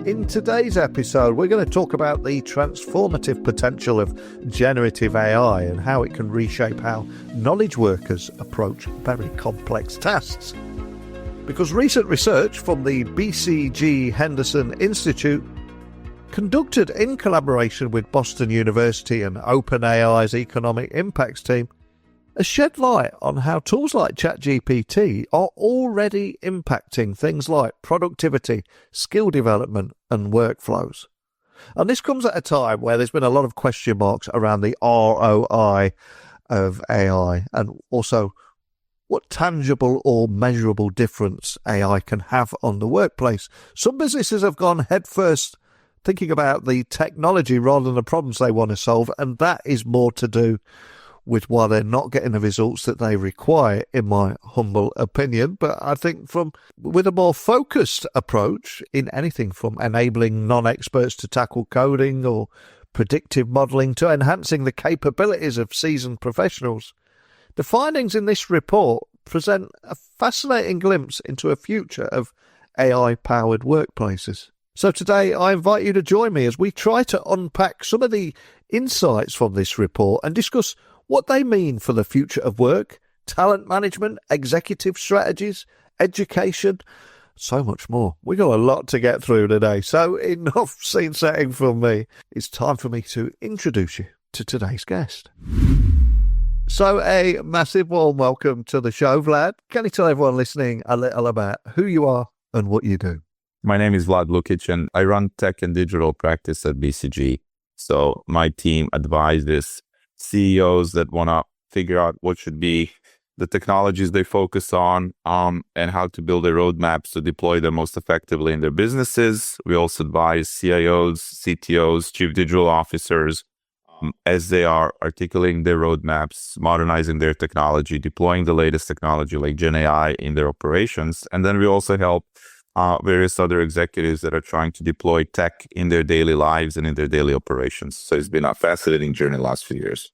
In today's episode, we're going to talk about the transformative potential of generative AI and how it can reshape how knowledge workers approach very complex tasks. Because recent research from the BCG Henderson Institute, conducted in collaboration with Boston University and OpenAI's economic impacts team, has shed light on how tools like ChatGPT are already impacting things like productivity, skill development, and workflows. And this comes at a time where there's been a lot of question marks around the ROI of AI and also what tangible or measurable difference AI can have on the workplace. Some businesses have gone headfirst thinking about the technology rather than the problems they want to solve, and that is more to do with why they're not getting the results that they require, in my humble opinion. But I think with a more focused approach in anything from enabling non-experts to tackle coding or predictive modelling to enhancing the capabilities of seasoned professionals, the findings in this report present a fascinating glimpse into a future of AI-powered workplaces. So today I invite you to join me as we try to unpack some of the insights from this report and discuss what they mean for the future of work, talent management, executive strategies, education, so much more. We got a lot to get through today, so enough scene setting from me. It's time for me to introduce you to today's guest. So a massive warm welcome to the show, Vlad. Can you tell everyone listening a little about who you are and what you do? My name is Vlad Lukic, and I run tech and digital practice at BCG. So my team advises CEOs that want to figure out what should be the technologies they focus on and how to build their roadmaps to deploy them most effectively in their businesses. We also advise CIOs, CTOs, chief digital officers as they are articulating their roadmaps, modernizing their technology, deploying the latest technology like GenAI in their operations. And then we also help various other executives that are trying to deploy tech in their daily lives and in their daily operations. So it's been a fascinating journey the last few years.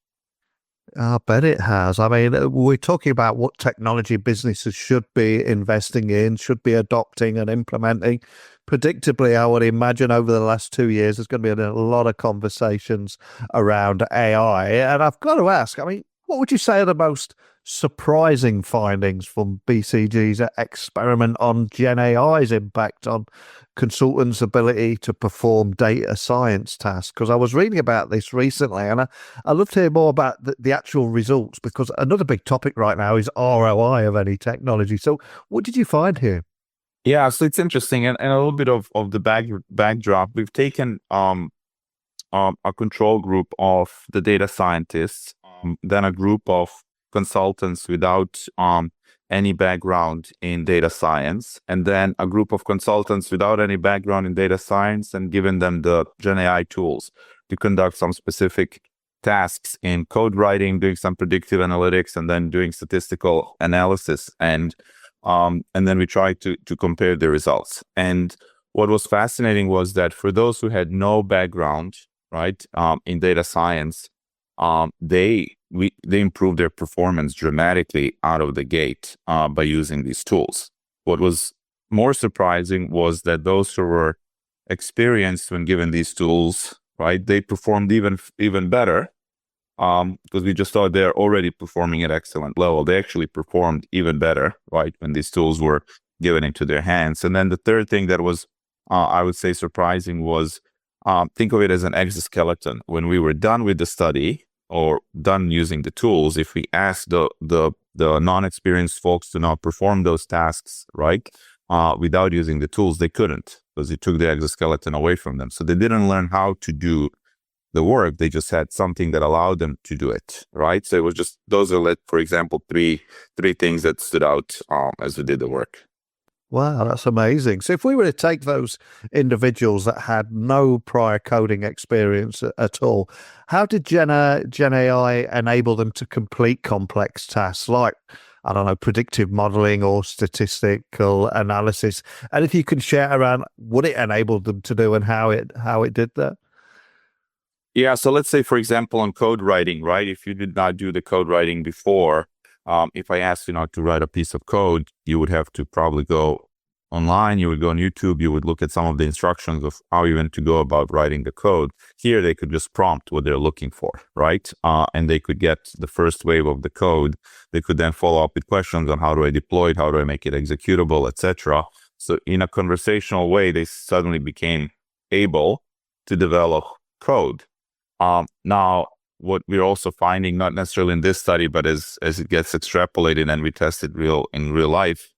I bet it has. I mean, we're talking about what technology businesses should be investing in, should be adopting and implementing. Predictably, I would imagine over the last 2 years, there's going to be a lot of conversations around AI. And I've got to ask, I mean, what would you say are the most surprising findings from BCG's experiment on GenAI's impact on consultants' ability to perform data science tasks? Because I was reading about this recently, and I'd love to hear more about the actual results, because another big topic right now is ROI of any technology. So what did you find here? Yeah, so it's interesting. And a little bit of the backdrop. We've taken a control group of the data scientists, then a group of consultants without any background in data science, and then a group of consultants without any background in data science, and given them the GenAI tools to conduct some specific tasks in code writing, doing some predictive analytics, and then doing statistical analysis. And then we tried to compare the results. And what was fascinating was that for those who had no background, right, in data science, they improved their performance dramatically out of the gate by using these tools. What was more surprising was that those who were experienced when given these tools, right, they performed even better because we just thought they're already performing at excellent level. They actually performed even better, right, when these tools were given into their hands. And then the third thing that was, I would say, surprising was think of it as an exoskeleton. When we were done with the study or done using the tools, if we asked the non-experienced folks to not perform those tasks, right, without using the tools, they couldn't, because it took the exoskeleton away from them. So they didn't learn how to do the work. They just had something that allowed them to do it, right? So it was just, those are, for example, three things that stood out as we did the work. Wow, that's amazing. So if we were to take those individuals that had no prior coding experience at all, how did GenAI enable them to complete complex tasks like, I don't know, predictive modeling or statistical analysis? And if you can share around what it enabled them to do and how it did that? Yeah, so let's say, for example, on code writing, right? If you did not do the code writing before, if I asked you not to write a piece of code, you would have to probably go online, you would go on YouTube, you would look at some of the instructions of how you want to go about writing the code. Here, they could just prompt what they're looking for, right? And they could get the first wave of the code. They could then follow up with questions on how do I deploy it, how do I make it executable, etc. So in a conversational way, they suddenly became able to develop code. Now, what we're also finding, not necessarily in this study, but as it gets extrapolated and we test it in real life,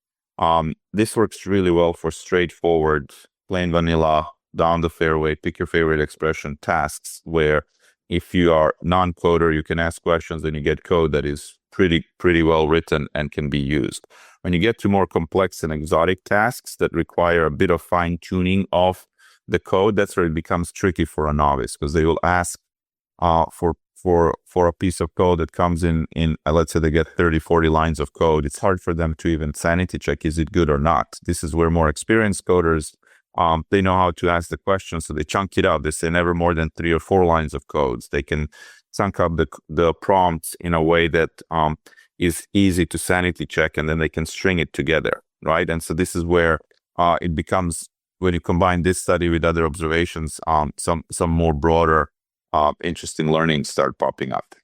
this works really well for straightforward, plain vanilla, down the fairway, pick your favorite expression tasks, where if you are non-coder, you can ask questions and you get code that is pretty well written and can be used. When you get to more complex and exotic tasks that require a bit of fine-tuning of the code, that's where it becomes tricky for a novice, because they will ask for a piece of code that comes in let's say they get 30, 40 lines of code. It's hard for them to even sanity check, is it good or not? This is where more experienced coders, they know how to ask the question, so they chunk it up. They say never more than 3 or 4 lines of codes. They can chunk up the prompts in a way that is easy to sanity check, and then they can string it together, right? And so this is where it becomes, when you combine this study with other observations, some more broader interesting learnings start popping up.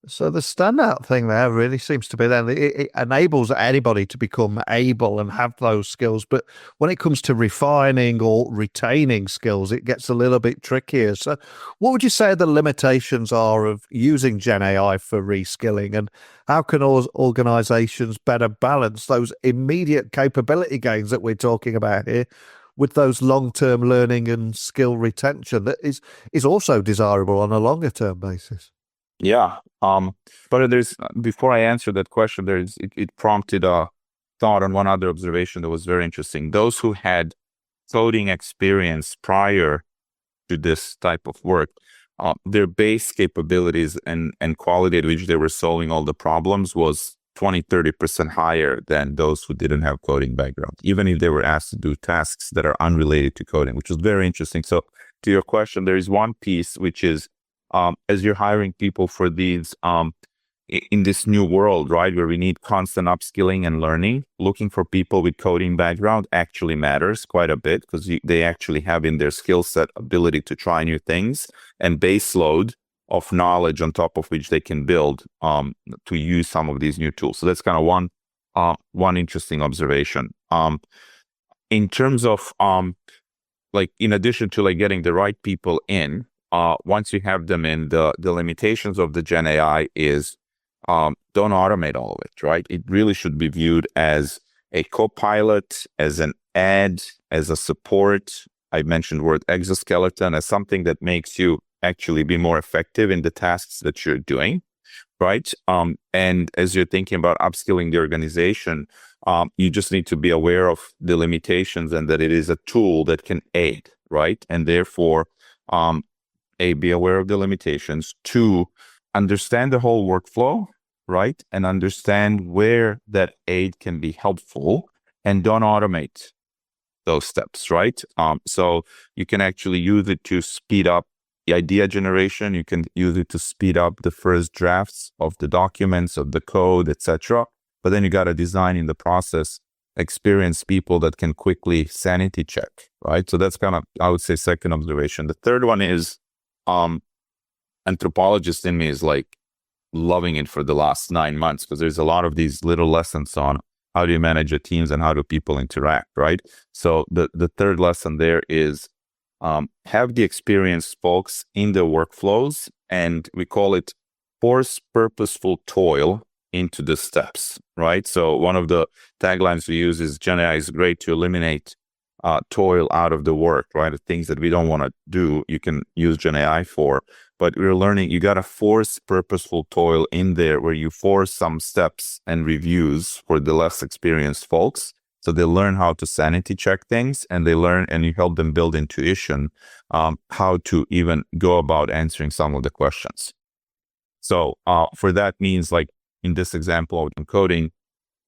So the standout thing there really seems to be then it enables anybody to become able and have those skills. But when it comes to refining or retaining skills, it gets a little bit trickier. So what would you say the limitations are of using GenAI for reskilling, and how can organizations better balance those immediate capability gains that we're talking about here with those long-term learning and skill retention that is also desirable on a longer-term basis? Yeah. But before I answer that question, it prompted a thought on one other observation that was very interesting. Those who had coding experience prior to this type of work, their base capabilities and quality at which they were solving all the problems was 20-30% higher than those who didn't have coding background, even if they were asked to do tasks that are unrelated to coding, which was very interesting. So to your question, there is one piece, which is, as you're hiring people for these, in this new world, right, where we need constant upskilling and learning, looking for people with coding background actually matters quite a bit, because they actually have in their skill set ability to try new things and base load of knowledge on top of which they can build to use some of these new tools. So that's kind of one interesting observation. In terms of like, in addition to like getting the right people in, once you have them in, the limitations of the GenAI is don't automate all of it, right? It really should be viewed as a co-pilot, as an aid, as a support. I mentioned the word exoskeleton, as something that makes you actually be more effective in the tasks that you're doing, right? And as you're thinking about upskilling the organization, you just need to be aware of the limitations and that it is a tool that can aid, right? And therefore, be aware of the limitations. 2, understand the whole workflow, right? And understand where that aid can be helpful, and don't automate those steps, right? So you can actually use it to speed up the idea generation. You can use it to speed up the first drafts of the documents, of the code, etc. But then you got to design in the process experienced people that can quickly sanity check, right? So that's kind of, I would say, second observation. The third one is, anthropologist in me is like loving it for the last 9 months, because there's a lot of these little lessons on how do you manage your teams and how do people interact, right? So the third lesson there is, have the experienced folks in the workflows, and we call it force purposeful toil into the steps, right? So one of the taglines we use is GenAI is great to eliminate toil out of the work, right? The things that we don't want to do, you can use GenAI for. But we're learning, you got to force purposeful toil in there, where you force some steps and reviews for the less experienced folks. So they learn how to sanity check things, and they learn, and you help them build intuition, how to even go about answering some of the questions. So for that means, like in this example of coding,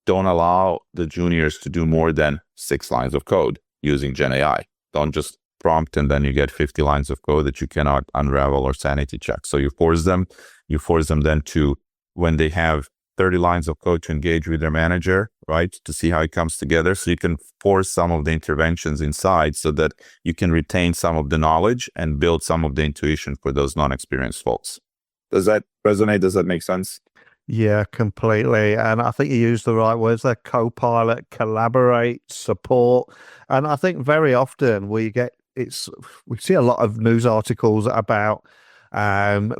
don't allow the juniors to do more than 6 lines of code using GenAI. Don't just prompt and then you get 50 lines of code that you cannot unravel or sanity check. So you force them then to, when they have 30 lines of code to engage with their manager, right? To see how it comes together. So you can force some of the interventions inside so that you can retain some of the knowledge and build some of the intuition for those non-experienced folks. Does that resonate? Does that make sense? Yeah, completely. And I think you use the right words there: co-pilot, collaborate, support. And I think very often we see a lot of news articles about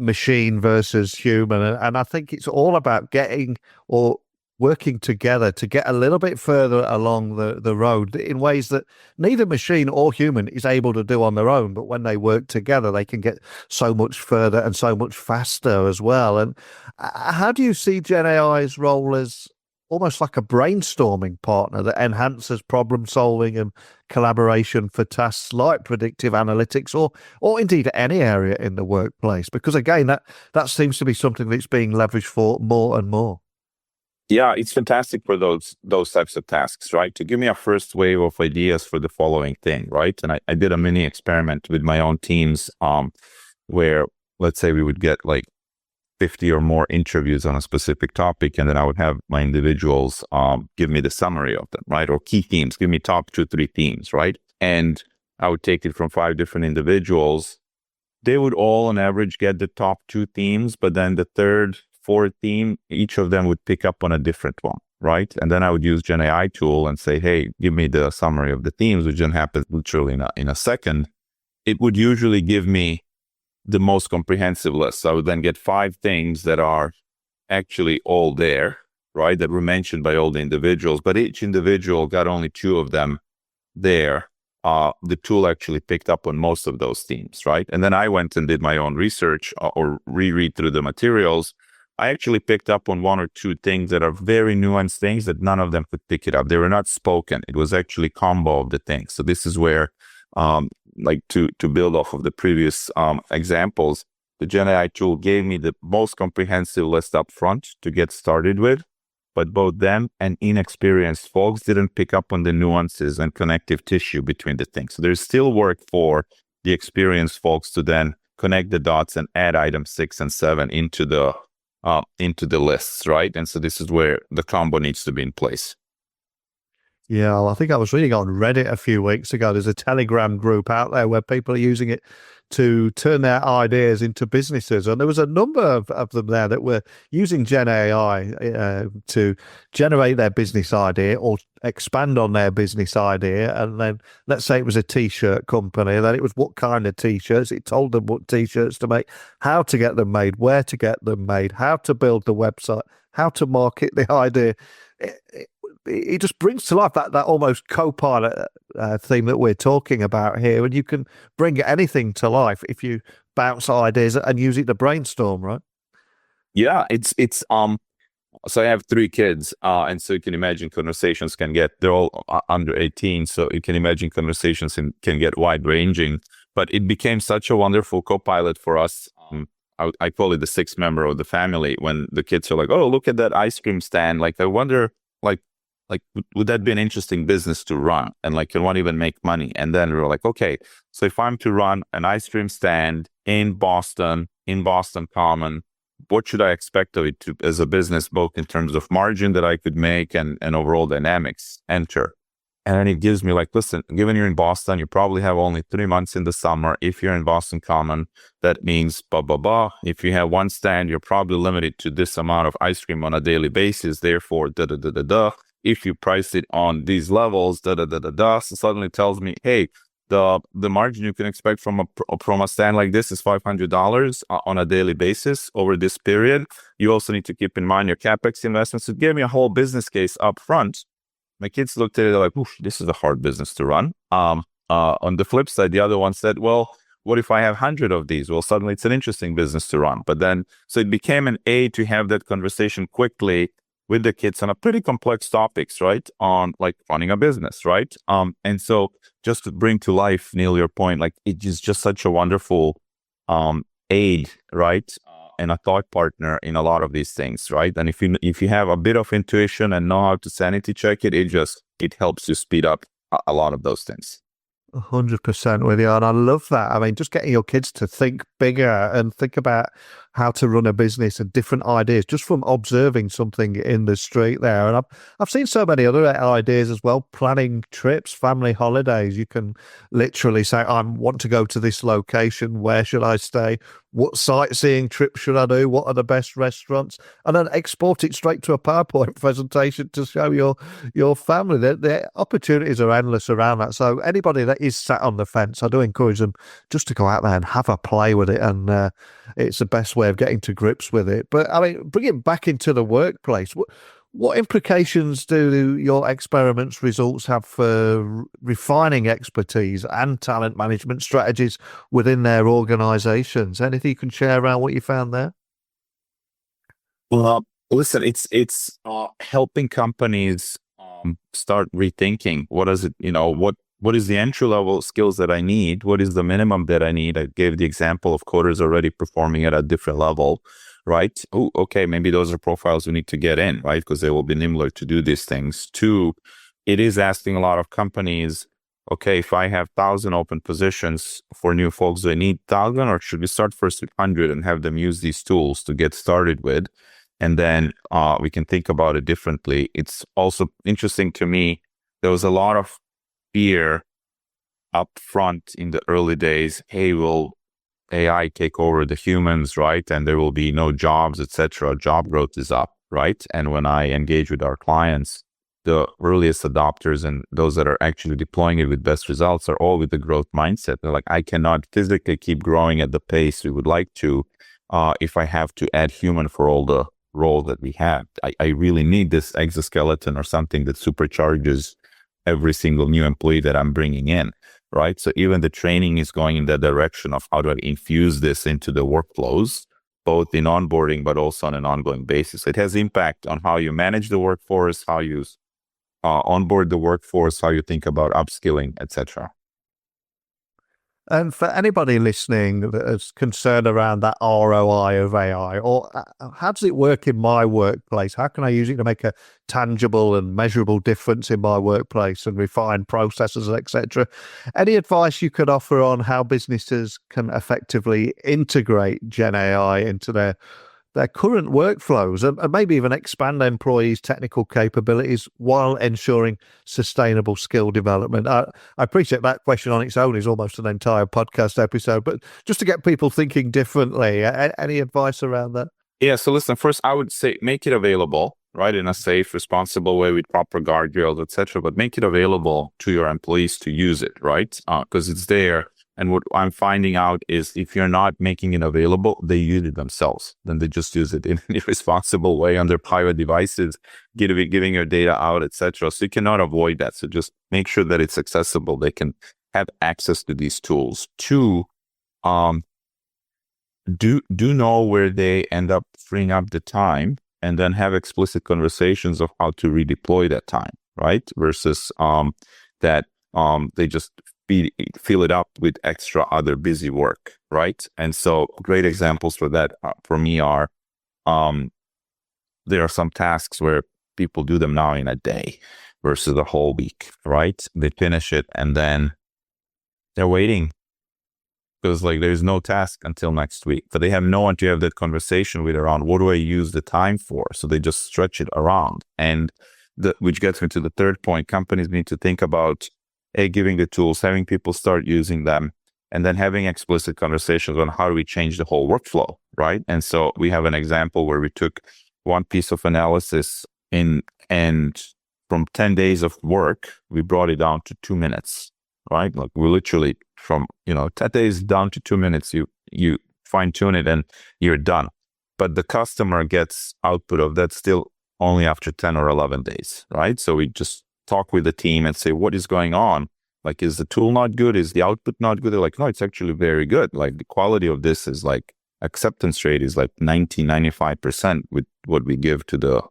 machine versus human. And I think it's all about getting or working together to get a little bit further along the road in ways that neither machine or human is able to do on their own. But when they work together, they can get so much further and so much faster as well. And how do you see GenAI's role as almost like a brainstorming partner that enhances problem solving and collaboration for tasks like predictive analytics or indeed any area in the workplace? Because again, that seems to be something that's being leveraged for more and more. Yeah, it's fantastic for those types of tasks, right? To give me a first wave of ideas for the following thing, right? And I did a mini experiment with my own teams, where let's say we would get like 50 or more interviews on a specific topic, and then I would have my individuals give me the summary of them, right? Or key themes, give me top 2-3 themes, right? And I would take it from 5 different individuals. They would all on average get the top 2 themes, but then the third, fourth theme, each of them would pick up on a different one, right? And then I would use GenAI tool and say, hey, give me the summary of the themes, which then happens literally in a second. It would usually give me the most comprehensive list. So I would then get 5 things that are actually all there, right? That were mentioned by all the individuals, but each individual got only 2 of them there. The tool actually picked up on most of those themes, right? And then I went and did my own research or reread through the materials. I actually picked up on 1 or 2 things that are very nuanced things that none of them could pick it up. They were not spoken. It was actually combo of the things. So this is where, like to build off of the previous examples, the GenAI tool gave me the most comprehensive list up front to get started with, but both them and inexperienced folks didn't pick up on the nuances and connective tissue between the things. So there's still work for the experienced folks to then connect the dots and add items 6 and 7 into the lists, right? And so this is where the combo needs to be in place. Yeah, well, I think I was reading on Reddit a few weeks ago. There's a Telegram group out there where people are using it to turn their ideas into businesses. And there was a number of them there that were using GenAI to generate their business idea or expand on their business idea. And then let's say it was a T-shirt company. Then it was what kind of T-shirts. It told them what T-shirts to make, how to get them made, where to get them made, how to build the website, how to market the idea. It just brings to life that almost co-pilot theme that we're talking about here. And you can bring anything to life if you bounce ideas and use it to brainstorm, right? Yeah, it's so I have 3 kids, and so you can imagine conversations they're all under 18, so you can imagine conversations can get wide-ranging, but it became such a wonderful co-pilot for us. I call it the 6th member of the family. When the kids are like, oh, look at that ice cream stand. Like, I wonder, like, would that be an interesting business to run? And like, can one even make money? And then we were like, okay, so if I'm to run an ice cream stand in Boston Common, what should I expect of it as a business, both in terms of margin that I could make and overall dynamics? Enter. And then it gives me like, listen, given you're in Boston, you probably have only 3 months in the summer. If you're in Boston Common, that means blah, blah, blah. If you have 1 stand, you're probably limited to this amount of ice cream on a daily basis. Therefore, da, da, da, da, da. If you price it on these levels, da, da, da, da, da. So suddenly tells me, hey, the margin you can expect from a stand like this is $500 on a daily basis over this period. You also need to keep in mind your CapEx investments. It gave me a whole business case up front. My kids looked at it, they're like, oof, this is a hard business to run. On the flip side, the other one said, well, what if I have 100 of these? Well, suddenly it's an interesting business to run. But then, so it became an aid to have that conversation quickly with the kids on a pretty complex topics, right? On like running a business, right? And so just to bring to life, Neil, your point, like it is just such a wonderful aid, right? And a thought partner in a lot of these things, right? And if you have a bit of intuition and know how to sanity check it, it helps you speed up a lot of those things. 100% with you. And I love that. I mean, just getting your kids to think bigger and think about how to run a business and different ideas just from observing something in the street there. And I've seen so many other ideas as well, planning trips, family holidays. You can literally say, I want to go to this location. Where should I stay? What sightseeing trip should I do? What are the best restaurants? And then export it straight to a PowerPoint presentation to show your family. The opportunities are endless around that. So anybody that is sat on the fence, I do encourage them just to go out there and have a play with it. And it's the best way of getting to grips with it. But I mean, bring it back into the workplace. What implications do your experiments results have for refining expertise and talent management strategies within their organizations? Anything you can share around what you found there? Well, listen, it's helping companies start rethinking what is it, what is the entry level skills that I need? What is the minimum that I need? I gave the example of coders already performing at a different level, right? Oh, okay, maybe those are profiles we need to get in, right? Because they will be nimbler to do these things. Two, it is asking a lot of companies, okay, if I have 1,000 open positions for new folks, do I need 1,000 or should we start first with 100 and have them use these tools to get started with? And then we can think about it differently. It's also interesting to me, there was a lot of fear up front in the early days. Hey, will AI take over the humans, right? And there will be no jobs, etc. Job growth is up, right? And when I engage with our clients, the earliest adopters and those that are actually deploying it with best results are all with the growth mindset. They're like, I cannot physically keep growing at the pace we would like to if I have to add human for all the role that we have. I really need this exoskeleton or something that supercharges every single new employee that I'm bringing in, right? So even the training is going in that direction of how do I infuse this into the workflows, both in onboarding, but also on an ongoing basis. It has impact on how you manage the workforce, how you onboard the workforce, how you think about upskilling, etc. And for anybody listening that is concerned around that ROI of AI, or how does it work in my workplace? How can I use it to make a tangible and measurable difference in my workplace and refine processes, etc.? Any advice you could offer on how businesses can effectively integrate Gen AI into their current workflows and maybe even expand employees' technical capabilities while ensuring sustainable skill development? I appreciate that question on its own is almost an entire podcast episode, but just to get people thinking differently, any advice around that? Yeah, so listen, first I would say make it available, right, in a safe, responsible way with proper guardrails, etc. But make it available to your employees to use it, right? Because it's there. And what I'm finding out is if you're not making it available, they use it themselves. Then they just use it in an irresponsible way on their private devices, giving your data out, etc. So you cannot avoid that. So just make sure that it's accessible. They can have access to these tools. Two, do know where they end up freeing up the time, and then have explicit conversations of how to redeploy that time, right? Versus that they just fill it up with extra other busy work, right? And so great examples for that for me are there are some tasks where people do them now in a day versus a whole week, right? They finish it and then they're waiting because like there's no task until next week, but they have no one to have that conversation with around what do I use the time for? So they just stretch it around. And which gets me to the third point. Companies need to think about giving the tools, having people start using them, and then having explicit conversations on how do we change the whole workflow, right? And so we have an example where we took one piece of analysis and from 10 days of work, we brought it down to 2 minutes, right? Like we literally from, 10 days down to 2 minutes, you fine tune it and you're done. But the customer gets output of that still only after 10 or 11 days, right? So we just talk with the team and say, what is going on? Like, is the tool not good? Is the output not good? They're like, no, it's actually very good. Like the quality of this is like acceptance rate is like 95% with what we give to the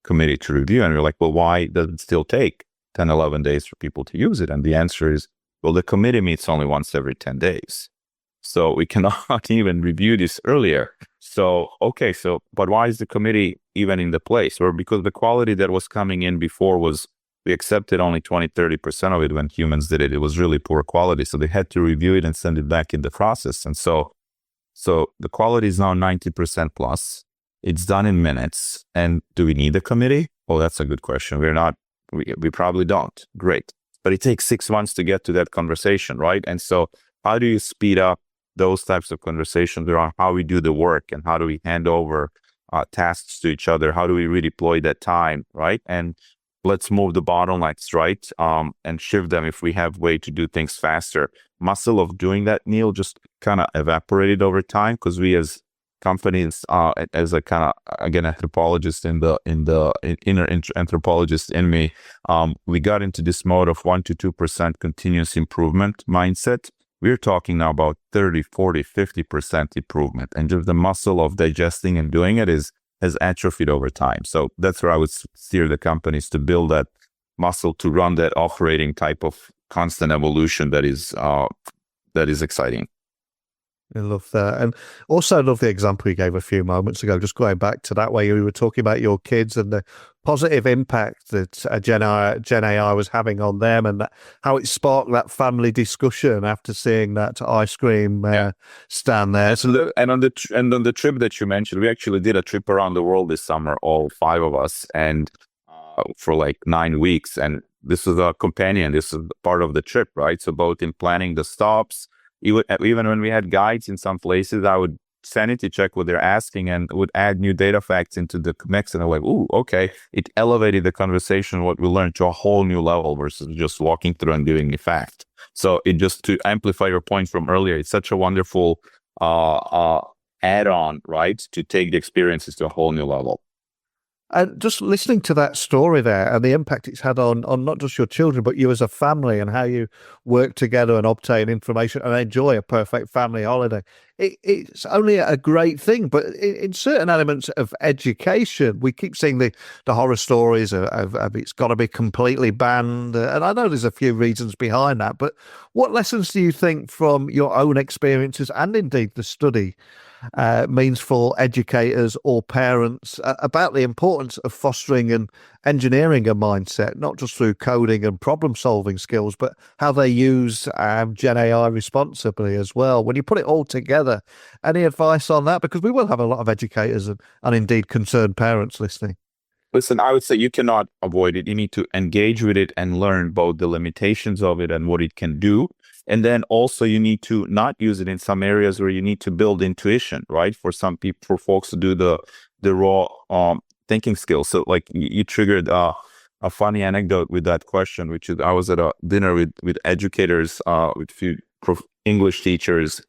committee to review. And we're like, well, why does it still take 10, 11 days for people to use it? And the answer is, well, the committee meets only once every 10 days. So we cannot even review this earlier. So, okay, but why is the committee even in the place? Or because the quality that was coming in before was we accepted only 20-30% of it when humans did it. It was really poor quality. So they had to review it and send it back in the process. And so the quality is now 90% plus. It's done in minutes. And do we need a committee? Oh, that's a good question. We probably don't. Great. But it takes 6 months to get to that conversation, right? And so how do you speed up those types of conversations around how we do the work and how do we hand over tasks to each other? How do we redeploy that time, right? And let's move the bottlenecks, right? And shift them if we have way to do things faster. Muscle of doing that, Neil, just kind of evaporated over time because we as companies, as a kind of, again, anthropologist inner anthropologist in me, we got into this mode of 1 to 2% continuous improvement mindset. We're talking now about 30, 40, 50% improvement. And just the muscle of digesting and doing it has atrophied over time. So that's where I would steer the companies to build that muscle to run that operating type of constant evolution that is exciting. I love that. And also I love the example you gave a few moments ago, just going back to that, where you were talking about your kids and the positive impact that GenAI was having on them, and how it sparked that family discussion after seeing that ice cream stand there. So, and on the trip that you mentioned, we actually did a trip around the world this summer, all 5 of us, and for like 9 weeks. And this is a companion. This is part of the trip, right? So both in planning the stops, even when we had guides in some places, I would sanity check what they're asking and would add new data facts into the mix. And I'm like, ooh, okay. It elevated the conversation, what we learned, to a whole new level versus just walking through and giving a fact. So it just, to amplify your point from earlier, it's such a wonderful add-on, right? To take the experiences to a whole new level. And just listening to that story there and the impact it's had on not just your children, but you as a family, and how you work together and obtain information and enjoy a perfect family holiday. It's only a great thing, but in certain elements of education, we keep seeing the horror stories of it's got to be completely banned. And I know there's a few reasons behind that, but what lessons do you think from your own experiences and indeed the study means for educators or parents about the importance of fostering and engineering a mindset, not just through coding and problem solving skills, but how they use Gen AI responsibly as well? When you put it all together, any advice on that? Because we will have a lot of educators and indeed concerned parents listening. Listen, I would say you cannot avoid it. You need to engage with it and learn both the limitations of it and what it can do. And then also you need to not use it in some areas where you need to build intuition, right? For some people, for folks to do the raw thinking skills. So like you triggered a funny anecdote with that question, which is I was at a dinner with educators, with a few English teachers,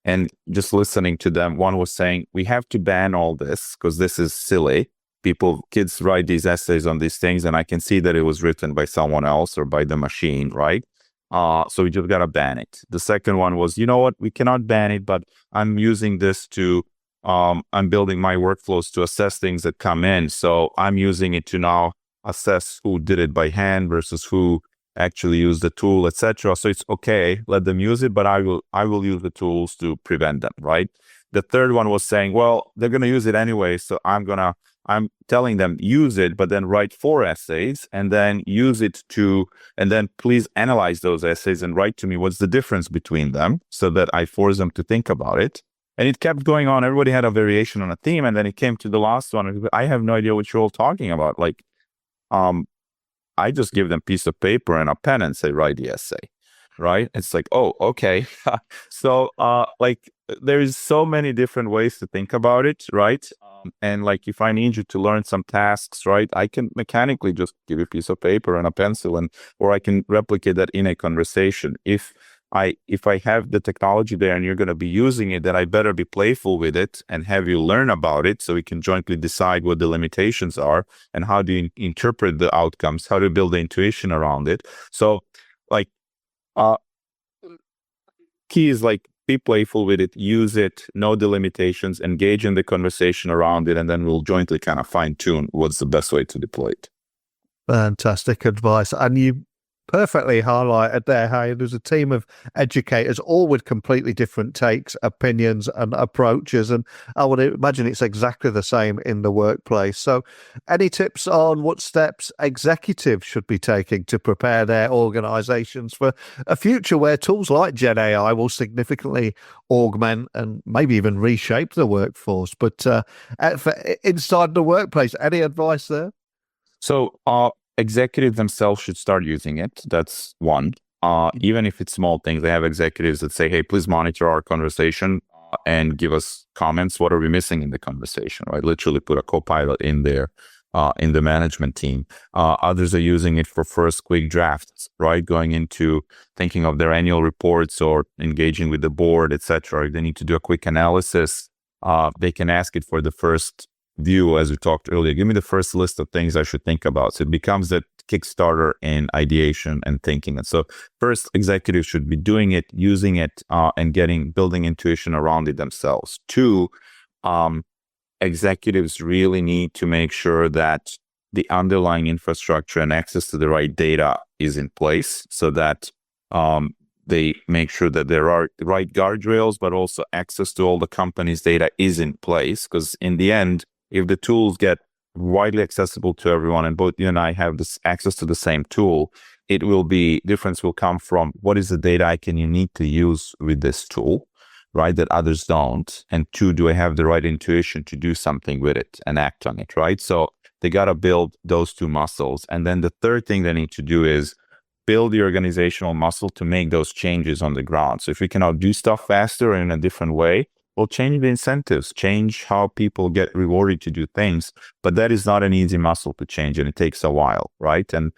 and just listening to them. One was saying, we have to ban all this because this is silly. Kids write these essays on these things, and I can see that it was written by someone else or by the machine, right? So we just got to ban it. The second one was, you know what, we cannot ban it, but I'm using this to, I'm building my workflows to assess things that come in. So I'm using it to now assess who did it by hand versus who actually used the tool, etc. So it's okay, let them use it, but I will use the tools to prevent them, right? The third one was saying, well, they're going to use it anyway, so I'm telling them use it, but then write 4 essays and then use it and then please analyze those essays and write to me what's the difference between them, so that I force them to think about it. And it kept going on. Everybody had a variation on a theme. And then it came to the last one. I have no idea what you're all talking about. Like, I just give them a piece of paper and a pen and say, write the essay. Right? It's like, oh, okay. So, like, there's so many different ways to think about it, right? And like, if I need you to learn some tasks, right, I can mechanically just give you a piece of paper and a pencil, or I can replicate that in a conversation. If I have the technology there and you're going to be using it, then I better be playful with it and have you learn about it so we can jointly decide what the limitations are and how do you interpret the outcomes, how to build the intuition around it. So, like, key is like, be playful with it, use it, know the limitations, engage in the conversation around it, and then we'll jointly kind of fine tune what's the best way to deploy it. Fantastic advice. And you perfectly highlighted there how there's a team of educators, all with completely different takes, opinions, and approaches. And I would imagine it's exactly the same in the workplace. So, any tips on what steps executives should be taking to prepare their organizations for a future where tools like GenAI will significantly augment and maybe even reshape the workforce? But for inside the workplace, any advice there? So executives themselves should start using it. That's one. Even if it's small things, they have executives that say, hey, please monitor our conversation and give us comments. What are we missing in the conversation? Right? Literally put a co-pilot in there in the management team. Others are using it for first quick drafts, right? Going into thinking of their annual reports or engaging with the board, etc. They need to do a quick analysis. They can ask it for the first view, as we talked earlier. Give me the first list of things I should think about. So it becomes that Kickstarter in ideation and thinking. And so first, executives should be doing it, using it, and building intuition around it themselves. Two, executives really need to make sure that the underlying infrastructure and access to the right data is in place so that they make sure that there are the right guardrails, but also access to all the company's data is in place. Because in the end, if the tools get widely accessible to everyone and both you and I have this access to the same tool, difference will come from what is the data I can uniquely use with this tool, right, that others don't. And two, do I have the right intuition to do something with it and act on it, right? So they got to build those two muscles. And then the third thing they need to do is build the organizational muscle to make those changes on the ground. So if we can now do stuff faster and in a different way, we'll change the incentives, change how people get rewarded to do things. But that is not an easy muscle to change, and it takes a while, right? And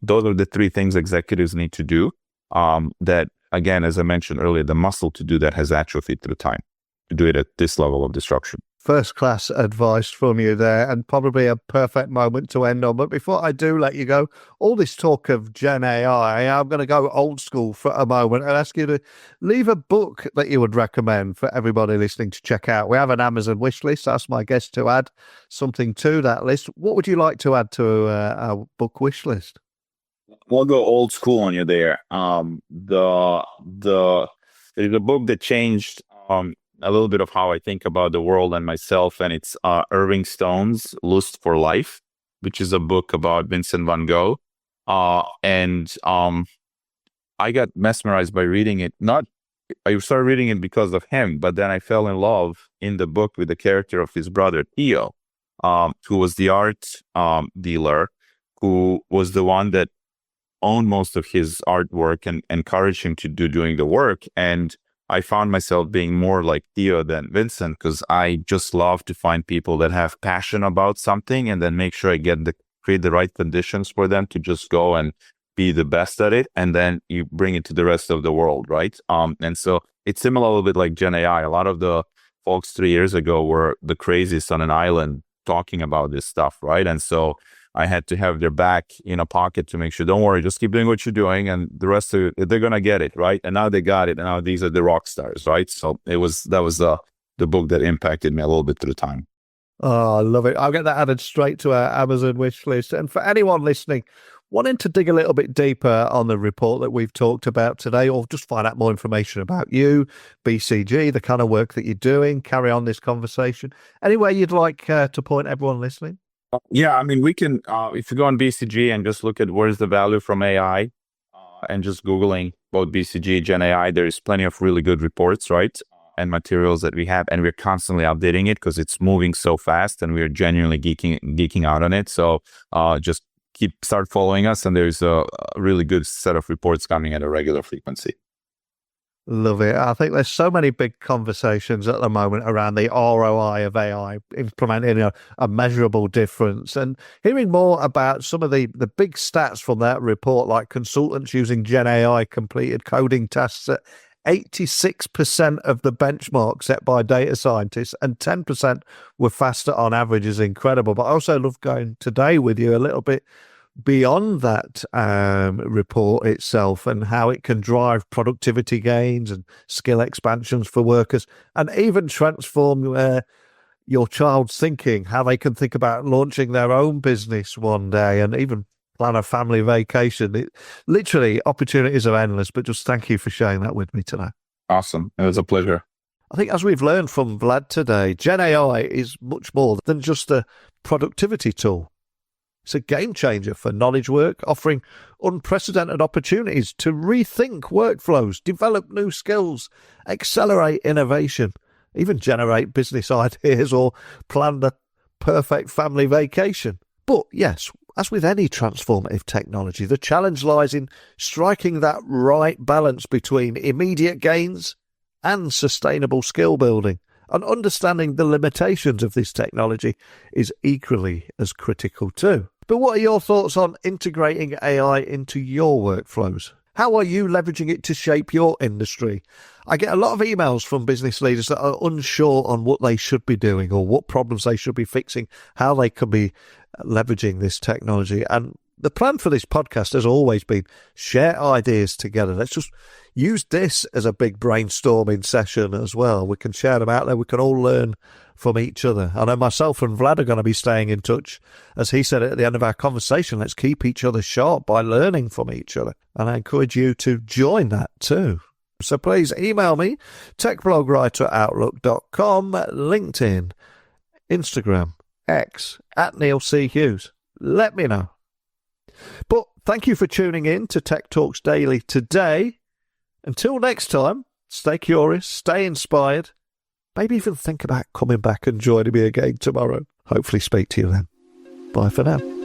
those are the three things executives need to do. That, again, as I mentioned earlier, the muscle to do that has atrophied through time, to do it at this level of disruption. First class advice from you there, and probably a perfect moment to end on. But before I do let you go, all this talk of Gen AI, I'm going to go old school for a moment and ask you to leave a book that you would recommend for everybody listening to check out. We have an Amazon wish list. Ask my guest to add something to that list. What would you like to add to our book wish list? We'll go old school on you there. There's a book that changed a little bit of how I think about the world and myself, and it's Irving Stone's Lust for Life, which is a book about Vincent van Gogh. And I got mesmerized by reading it. I started reading it because of him, but then I fell in love in the book with the character of his brother, Theo, who was the art dealer, who was the one that owned most of his artwork and encouraged him to doing the work. And I found myself being more like Theo than Vincent, because I just love to find people that have passion about something and then make sure I create the right conditions for them to just go and be the best at it. And then you bring it to the rest of the world, right? And so it's similar a little bit like GenAI. A lot of the folks 3 years ago were the craziest on an island talking about this stuff, right? And so I had to have their back in a pocket to make sure, don't worry, just keep doing what you're doing, and the rest of it, they're going to get it, right? And now they got it, and now these are the rock stars, right? So that was the book that impacted me a little bit through time. Oh, I love it. I'll get that added straight to our Amazon wish list. And for anyone listening, wanting to dig a little bit deeper on the report that we've talked about today, or just find out more information about you, BCG, the kind of work that you're doing, carry on this conversation, anywhere you'd like to point everyone listening? Yeah, I mean, we can, if you go on BCG and just look at where's the value from AI, and just Googling both BCG, GenAI, there's plenty of really good reports, right? And materials that we have, and we're constantly updating it because it's moving so fast and we're genuinely geeking out on it. So just start following us, and there's a really good set of reports coming at a regular frequency. Love it. I think there's so many big conversations at the moment around the ROI of AI, implementing a measurable difference, and hearing more about some of the big stats from that report, like consultants using GenAI completed coding tasks at 86% of the benchmark set by data scientists, and 10% were faster on average, is incredible. But I also love going today with you a little bit beyond that report itself and how it can drive productivity gains and skill expansions for workers, and even transform your child's thinking, how they can think about launching their own business one day, and even plan a family vacation. Literally, opportunities are endless, but just thank you for sharing that with me today. Awesome. It was a pleasure. I think as we've learned from Vlad today, GenAI is much more than just a productivity tool. It's a game changer for knowledge work, offering unprecedented opportunities to rethink workflows, develop new skills, accelerate innovation, even generate business ideas or plan the perfect family vacation. But yes, as with any transformative technology, the challenge lies in striking that right balance between immediate gains and sustainable skill building. And understanding the limitations of this technology is equally as critical too. But what are your thoughts on integrating AI into your workflows? How are you leveraging it to shape your industry? I get a lot of emails from business leaders that are unsure on what they should be doing or what problems they should be fixing, how they could be leveraging this technology. And the plan for this podcast has always been share ideas together. Let's just use this as a big brainstorming session as well. We can share them out there. We can all learn from each other. I know myself and Vlad are going to be staying in touch. As he said at the end of our conversation, let's keep each other sharp by learning from each other. And I encourage you to join that too. So please email me, techblogwriter@outlook.com, LinkedIn, Instagram, X, @NeilC.Hughes. Let me know. But thank you for tuning in to Tech Talks Daily today. Until next time, stay curious, stay inspired, maybe even think about coming back and joining me again tomorrow. Hopefully speak to you then. Bye for now.